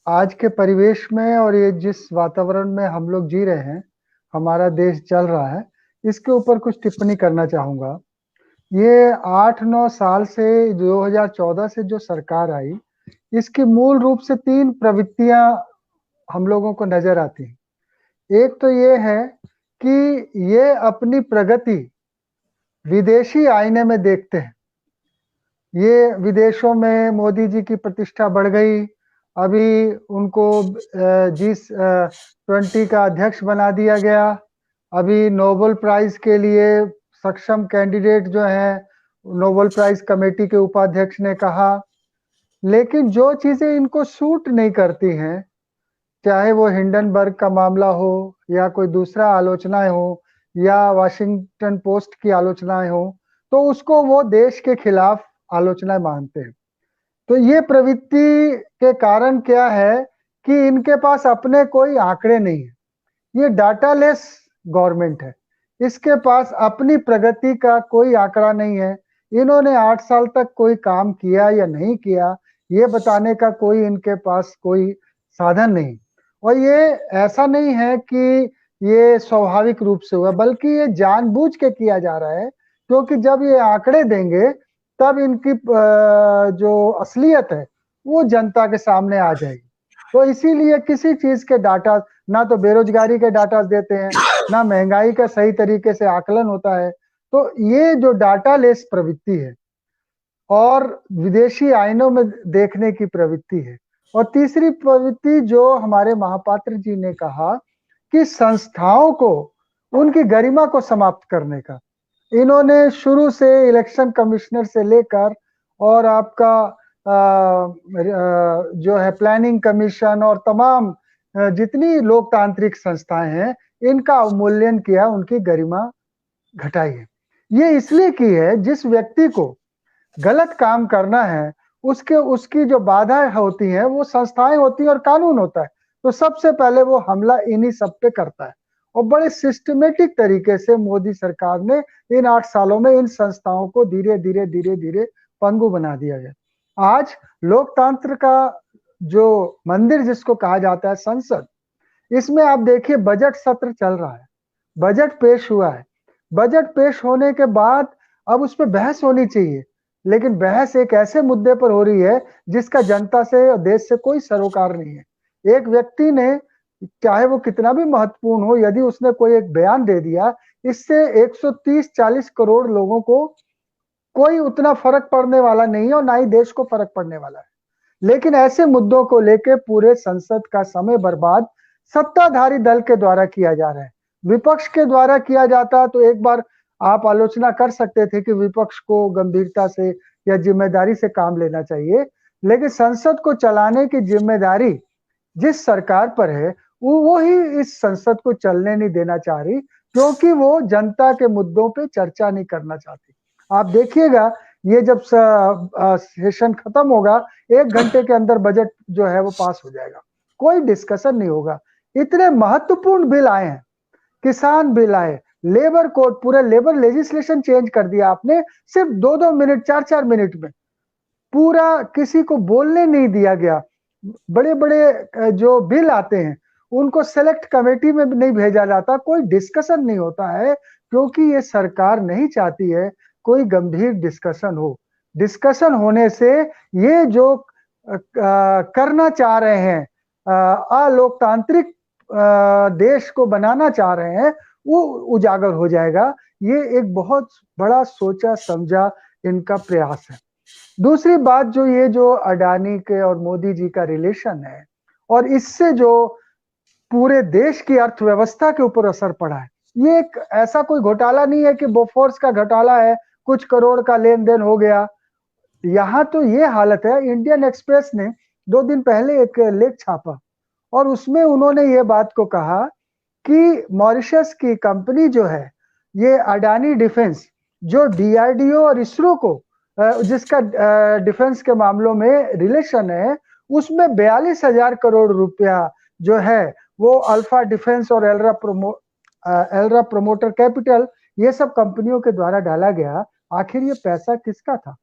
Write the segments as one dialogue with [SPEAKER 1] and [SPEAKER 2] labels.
[SPEAKER 1] आज के परिवेश में और ये जिस वातावरण में हम लोग जी रहे हैं, हमारा देश चल रहा है, इसके ऊपर कुछ टिप्पणी करना चाहूँगा। ये 8-9 साल से 2014 से जो सरकार आई, इसकी मूल रूप से 3 प्रवृत्तियाँ हम लोगों को नज़र आती हैं। एक तो ये है कि ये अपनी प्रगति विदेशी आईने में देखते हैं। ये विदेशों में मोदी जी की प्रतिष्ठा बढ़ गई, अभी उनको G20 का अध्यक्ष बना दिया गया। अभी नोबेल प्राइज़ के लिए सक्षम कैंडिडेट जो हैं, नोबेल प्राइज़ कमेटी के उपाध्यक्ष ने कहा। लेकिन जो चीज़ें इनको सूट नहीं करती हैं, चाहे वो हिंडनबर्ग का मामला हो या कोई दूसरा आलोचनाएँ हो या वाशिंगटन पोस्ट की आलोचनाएँ हो, तो उसको वो देश के खिलाफ आलोचनाएँ मानते हैं। तो ये प्रवृत्ति के कारण क्या है कि इनके पास अपने कोई आंकड़े नहीं है। ये डाटा लेस गवर्नमेंट है। इसके पास अपनी प्रगति का कोई आंकड़ा नहीं है। इन्होंने 8 साल तक कोई काम किया या नहीं किया, ये बताने का कोई इनके पास कोई साधन नहीं। और ये ऐसा नहीं है कि ये स्वाभाविक रूप से हुआ, बल्कि ये जानबूझ के किया जा रहा है, क्योंकि जब ये आंकड़े देंगे, तब इनकी जो असलियत है, वो जनता के सामने आ जाएगी। तो इसीलिए किसी चीज़ के डाटा ना तो बेरोजगारी के डाटा देते हैं, ना महंगाई का सही तरीके से आकलन होता है। तो ये जो डाटा लेस प्रवृत्ति है और विदेशी आईनों में देखने की प्रवृत्ति है। और तीसरी प्रवृत्ति जो हमारे महापात्र जी ने कहा कि संस्थाओं को उनकी गरिमा को समाप्त करने का। इन्होंने शुरू से इलेक्शन कमिश्नर से लेकर और आपका जो है प्लानिंग कमीशन और तमाम जितनी लोकतांत्रिक संस्थाएं हैं, इनका अवमूल्यन किया, उनकी गरिमा घटाई है। ये इसलिए की है, जिस व्यक्ति को गलत काम करना है, उसकी जो बाधाएं होती हैं, वो संस्थाएं होती हैं और कानून होता है। तो सबसे पहले वो हमला इन्हीं सब पे करता है। और बड़े सिस्टमैटिक तरीके से मोदी सरकार ने इन 8 सालों में इन संस्थाओं को धीरे-धीरे पंगु बना दिया गया। आज लोकतंत्र का जो मंदिर जिसको कहा जाता है संसद, इसमें आप देखिए बजट सत्र चल रहा है, बजट पेश हुआ है। बजट पेश होने के बाद अब उस पे बहस होनी चाहिए, लेकिन बहस एक ऐसे मुद्दे पर हो रही है जिसका जनता से और देश से कोई सरोकार नहीं है। एक व्यक्ति ने, चाहे वो कितना भी महत्वपूर्ण हो, यदि उसने कोई एक बयान दे दिया, इससे 130-40 करोड़ लोगों को कोई उतना फर्क पड़ने वाला नहीं है और ना ही देश को फर्क पड़ने वाला है। लेकिन ऐसे मुद्दों को लेके पूरे संसद का समय बर्बाद सत्ताधारी दल के द्वारा किया जा रहा है। विपक्ष के द्वारा किया जाता तो एक बार आप आलोचना कर सकते थे कि विपक्ष को गंभीरता से या जिम्मेदारी से काम लेना चाहिए, लेकिन संसद को चलाने की जिम्मेदारी जिस सरकार पर है, वो ही इस संसद को चलने नहीं देना चाह रही, क्योंकि वो जनता के मुद्दों पे चर्चा नहीं करना चाहती। आप देखिएगा, ये जब सेशन खत्म होगा, 1 घंटे के अंदर बजट जो है वो पास हो जाएगा। कोई डिस्कशन नहीं होगा। इतने महत्वपूर्ण बिल आए हैं, किसान बिल आए, लेबर कोड, पूरे लेबर लेजिस्लेशन चेंज कर दिया आपने, सिर्फ 2-2 मिनट, 4-4 मिनट में। पूरा किसी को बोलने नहीं दिया गया। बड़े-बड़े जो बिल आते हैं, उनको सेलेक्ट कमेटी में भी नहीं भेजा जाता, कोई डिस्कशन नहीं होता है, क्योंकि ये सरकार नहीं चाहती है कोई गंभीर डिस्कशन हो। डिस्कशन होने से ये जो करना चाह रहे हैं, अलोकतांत्रिक देश को बनाना चाह रहे हैं, वो उजागर हो जाएगा। ये एक बहुत बड़ा सोचा समझा इनका प्रयास है। दूसरी बात, जो ये जो अडानी के और मोदी जी का रिलेशन है और इससे जो पूरे देश की अर्थव्यवस्था के ऊपर असर पड़ा है, ये एक ऐसा कोई घोटाला नहीं है कि बोफोर्स का घोटाला है, कुछ करोड़ का लेन-देन हो गया। यहाँ तो ये हालत है, इंडियन एक्सप्रेस ने 2 दिन पहले एक लेख छापा और उसमें उन्होंने ये बात को कहा कि मॉरिशस की कंपनी जो है, ये अडानी डिफेंस, जो डीआरडीओ और इसरो को जिसका डिफेंस के मामलों में रिलेशन है, उसमें 42,000 करोड़ रुपया जो है वो अल्फा डिफेंस और एलरा प्रोमोटर कैपिटल, ये सब कंपनियों के द्वारा डाला गया। आखिर ये पैसा किसका था?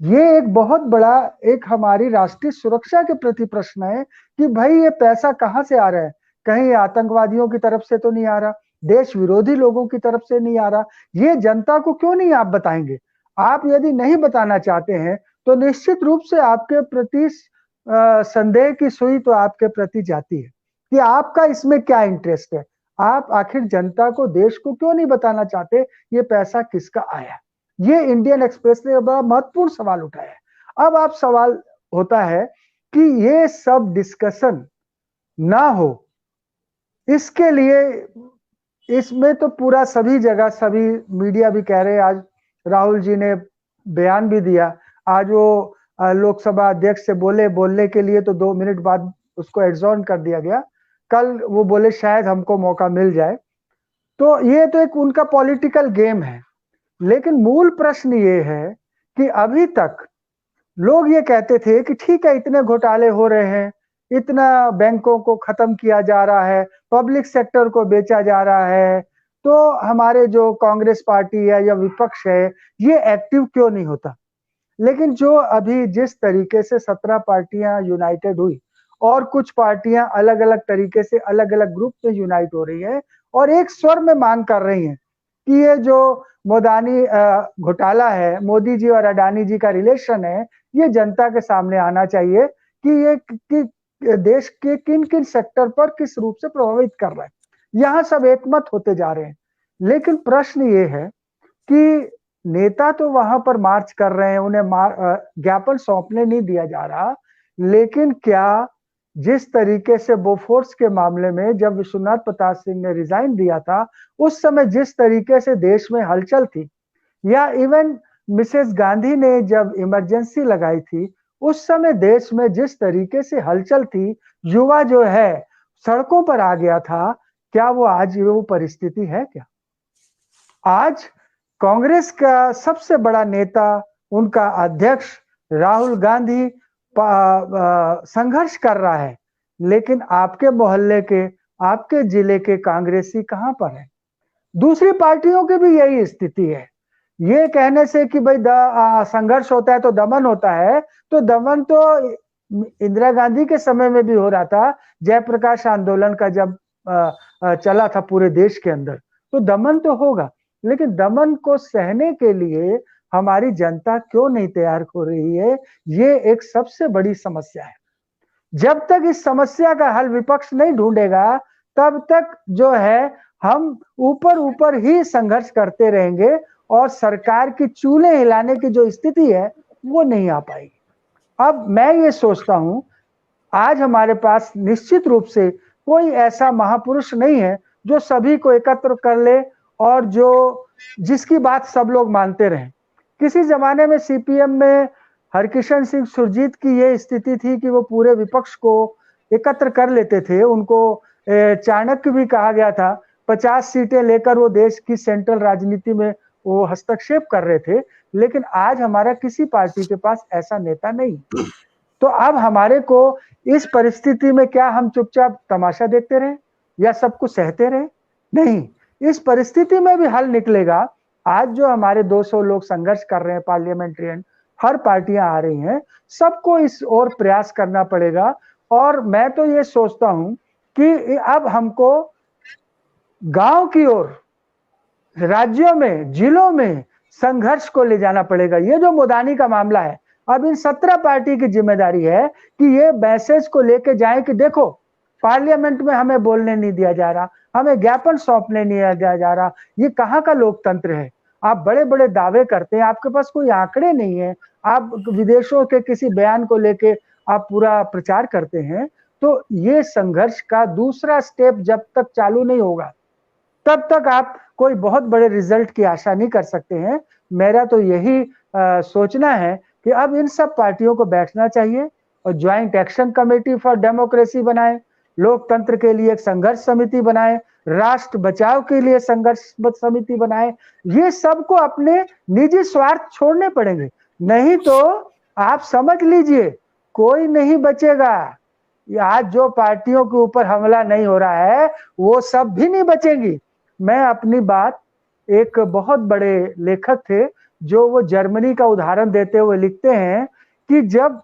[SPEAKER 1] ये एक बहुत बड़ा एक हमारी राष्ट्रीय सुरक्षा के प्रति प्रश्न है कि भाई ये पैसा कहाँ से आ रहा है? कहीं आतंकवादियों की तरफ से तो नहीं आ रहा, देश विरोधी लोगों की तरफ से नहीं आ रहा। ये जनता को क्यों नहीं आप बताएंगे? आप यदि नहीं बताना चाहते हैं तो निश्चित रूप से आपके प्रति संदेह की सुई तो आपके प्रति जाती है कि आपका इसमें क्या इंटरेस्ट है। आप आखिर जनता को, देश को क्यों नहीं बताना चाहते ये पैसा किसका आया? ये इंडियन एक्सप्रेस ने बड़ा महत्वपूर्ण सवाल उठाया है। अब आप सवाल होता है कि ये सब डिस्कशन ना हो, इसके लिए इसमें तो पूरा सभी जगह सभी मीडिया भी कह रहे हैं। आज राहुल जी ने बयान भी दिया। आज वो लोकसभा अध्यक्ष से बोलने के लिए तो 2 मिनट बाद उसको एडजॉर्न कर दिया गया। कल वो बोले शायद हमको मौका मिल जाए। तो ये तो एक उनका पॉलिटिकल गेम है। लेकिन मूल प्रश्न ये है कि अभी तक लोग ये कहते थे कि ठीक है, इतने घोटाले हो रहे हैं, इतना बैंकों को खत्म किया जा रहा है, पब्लिक सेक्टर को बेचा जा रहा है, तो हमारे जो कांग्रेस पार्टी है या विपक्ष है ये एक्टिव क्यों नहीं होता? लेकिन जो अभी जिस तरीके से 17 पार्टियां यूनाइटेड हुई और कुछ पार्टियां अलग-अलग तरीके से अलग-अलग ग्रुप में यूनाइट हो रही है और एक स्वर में मांग कर रही हैं कि ये जो मोदानी घोटाला है, मोदी जी और अडानी जी का रिलेशन है, ये जनता के सामने आना चाहिए कि ये कि देश के किन-किन सेक्टर पर किस रूप से प्रभावित कर रहा है। यहाँ सब एकमत होते जा रहे हैं। लेकिन प्रश्न ये है कि नेता तो वहां पर मार्च कर रहे हैं, उन्हें ज्ञापन सौंपने नहीं दिया जा रहा। लेकिन क्या जिस तरीके से बोफोर्स के मामले में जब विश्वनाथ प्रताप सिंह ने रिजाइन दिया था, उस समय जिस तरीके से देश में हलचल थी, या इवन मिसेस गांधी ने जब इमरजेंसी लगाई थी, उस समय देश में जिस तरीके से हलचल थी, युवा जो है सड़कों पर आ गया था, क्या वो आज वो परिस्थिति है क्या? आज कांग्रेस का सबसे बड़ा नेता, उनका अध्यक्ष राहुल गांधी संघर्ष कर रहा है, लेकिन आपके मोहल्ले के, आपके जिले के कांग्रेसी कहां पर है? दूसरी पार्टियों की भी यही स्थिति है। ये कहने से कि भाई संघर्ष होता है तो दमन होता है, तो दमन तो इंदिरा गांधी के समय में भी हो रहा था, जयप्रकाश आंदोलन का जब चला था पूरे देश के अंदर, तो दमन तो होगा। लेकिन दमन को सहने के लिए हमारी जनता क्यों नहीं तैयार हो रही है? ये एक सबसे बड़ी समस्या है। जब तक इस समस्या का हल विपक्ष नहीं ढूंढेगा, तब तक जो है हम ऊपर ही संघर्ष करते रहेंगे और सरकार की चूल्हे हिलाने की जो स्थिति है वो नहीं आ पाएगी। अब मैं ये सोचता हूं, आज हमारे पास निश्चित रूप से कोई ऐसा महापुरुष नहीं है जो सभी को एकत्र कर ले और जो जिसकी बात सब लोग मानते रहें। किसी जमाने में सीपीएम में हरकिशन सिंह सुरजीत की ये स्थिति थी कि वो पूरे विपक्ष को एकत्र कर लेते थे। उनको चाणक्य भी कहा गया था। 50 सीटें लेकर वो देश की सेंट्रल राजनीति में वो हस्तक्षेप कर रहे थे। लेकिन आज हमारा किसी पार्टी के पास ऐसा नेता नहीं। तो अब हमारे को इस परिस्थिति में क्या हम चुपचाप तमाशा देखते रहे या सब कुछ सहते रहे? नहीं, इस परिस्थिति में भी हल निकलेगा। आज जो हमारे 200 लोग संघर्ष कर रहे हैं, पार्लियामेंट्रियन, हर पार्टियां आ रही हैं, सबको इस ओर प्रयास करना पड़ेगा। और मैं तो ये सोचता हूं कि अब हमको गांव की ओर, राज्यों में, जिलों में संघर्ष को ले जाना पड़ेगा। ये जो मोदानी का मामला है, अब इन 17 पार्टी की जिम्मेदारी है कि ये मैसेज को लेके जाए कि देखो, पार्लियामेंट में हमें बोलने नहीं दिया जा रहा, हमें ज्ञापन सौंपने नहीं दिया जा रहा। ये कहाँ का लोकतंत्र है? आप बड़े बड़े दावे करते हैं, आपके पास कोई आंकड़े नहीं है, आप विदेशों के किसी बयान को लेके आप पूरा प्रचार करते हैं। तो ये संघर्ष का दूसरा स्टेप जब तक चालू नहीं होगा, तब तक आप कोई बहुत बड़े रिजल्ट की आशा नहीं कर सकते हैं। मेरा तो यही सोचना है कि अब इन सब पार्टियों को बैठना चाहिए और joint action committee for democracy बनाए, लोकतंत्र के लिए एक संघर्ष समिति बनाए, राष्ट्र बचाव के लिए संघर्ष समिति बनाए। ये सबको अपने निजी स्वार्थ छोड़ने पड़ेंगे, नहीं तो आप समझ लीजिए कोई नहीं बचेगा। आज जो पार्टियों के ऊपर हमला नहीं हो रहा है वो सब भी नहीं बचेंगी। मैं अपनी बात, एक बहुत बड़े लेखक थे जो वो जर्मनी का उदाहरण देते हुए लिखते हैं कि जब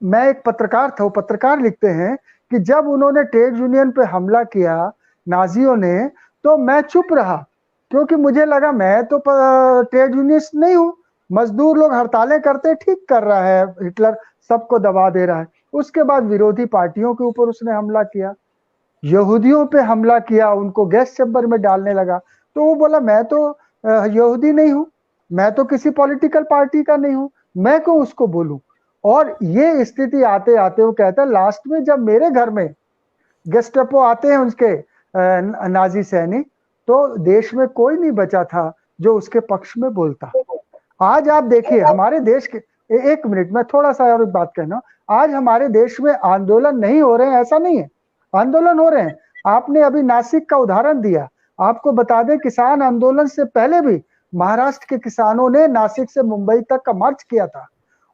[SPEAKER 1] मैं एक पत्रकार था, वो पत्रकार लिखते हैं कि जब उन्होंने ट्रेड यूनियन पे हमला किया नाजियों ने, तो मैं चुप रहा क्योंकि मुझे लगा मैं तो ट्रेड यूनियनिस्ट नहीं हूं, मजदूर लोग हड़तालें करते ठीक कर रहा है हिटलर, सबको दबा दे रहा है। उसके बाद विरोधी पार्टियों के ऊपर उसने हमला किया, यहूदियों पे हमला किया, उनको गैस चैम्बर में डालने लगा। तो वो बोला मैं तो यहूदी नहीं हूं, मैं तो किसी पॉलिटिकल पार्टी का नहीं हूं, मैं क्यों उसको बोलूं। और ये स्थिति आते आते वो कहता है लास्ट में जब मेरे घर में गेस्टापो आते हैं उसके नाजी सैनिक, तो देश में कोई नहीं बचा था जो उसके पक्ष में बोलता। आज आप देखिए हमारे देश के एक मिनट में थोड़ा सा और बात कहना, आज हमारे देश में आंदोलन नहीं हो रहे हैं ऐसा नहीं है, आंदोलन हो रहे हैं। आपने अभी नासिक का उदाहरण दिया, आपको बता दें किसान आंदोलन से पहले भी महाराष्ट्र के किसानों ने नासिक से मुंबई तक का मार्च किया था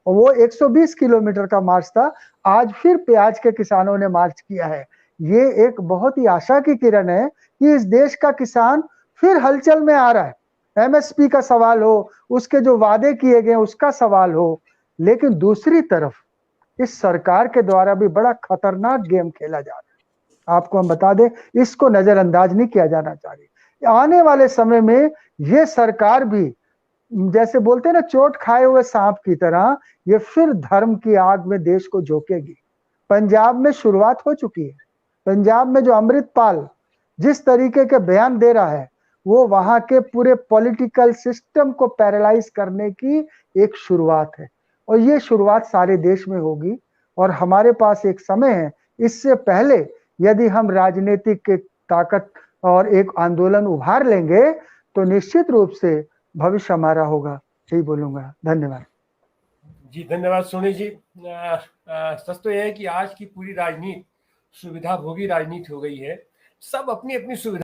[SPEAKER 1] और वो 120 किलोमीटर का मार्च था। आज फिर प्याज के किसानों ने मार्च किया है। ये एक बहुत ही आशा की किरण है कि इस देश का किसान फिर हलचल में आ रहा है। एमएसपी का सवाल हो, उसके जो वादे किए गए उसका सवाल हो, लेकिन दूसरी तरफ इस सरकार के द्वारा भी बड़ा खतरनाक गेम खेला जा रहा है। आपको हम बता दें, इसको नजरअंदाज नहीं किया जाना चाहिए। आने वाले समय में ये सरकार भी जैसे बोलते हैं ना चोट खाए हुए सांप की तरह ये फिर धर्म की आग में देश को झोंकेगी। पंजाब में शुरुआत हो चुकी है। पंजाब में जो अमृतपाल जिस तरीके के बयान दे रहा है वो वहां के पूरे पॉलिटिकल सिस्टम को पैरालाइज करने की एक शुरुआत है और ये शुरुआत सारे देश में होगी। और हमारे पास एक समय है, इससे पहले यदि हम राजनीतिक के ताकत और एक आंदोलन उभार लेंगे तो निश्चित रूप से भविष्य हमारा होगा। यही बोलूंगा। धन्यवाद
[SPEAKER 2] जी, धन्यवाद सोनी जी। सच तो यह है कि आज की पूरी राजनीति सुविधा भोगी राजनीति हो गई है। सब अपनी अपनी सुविधा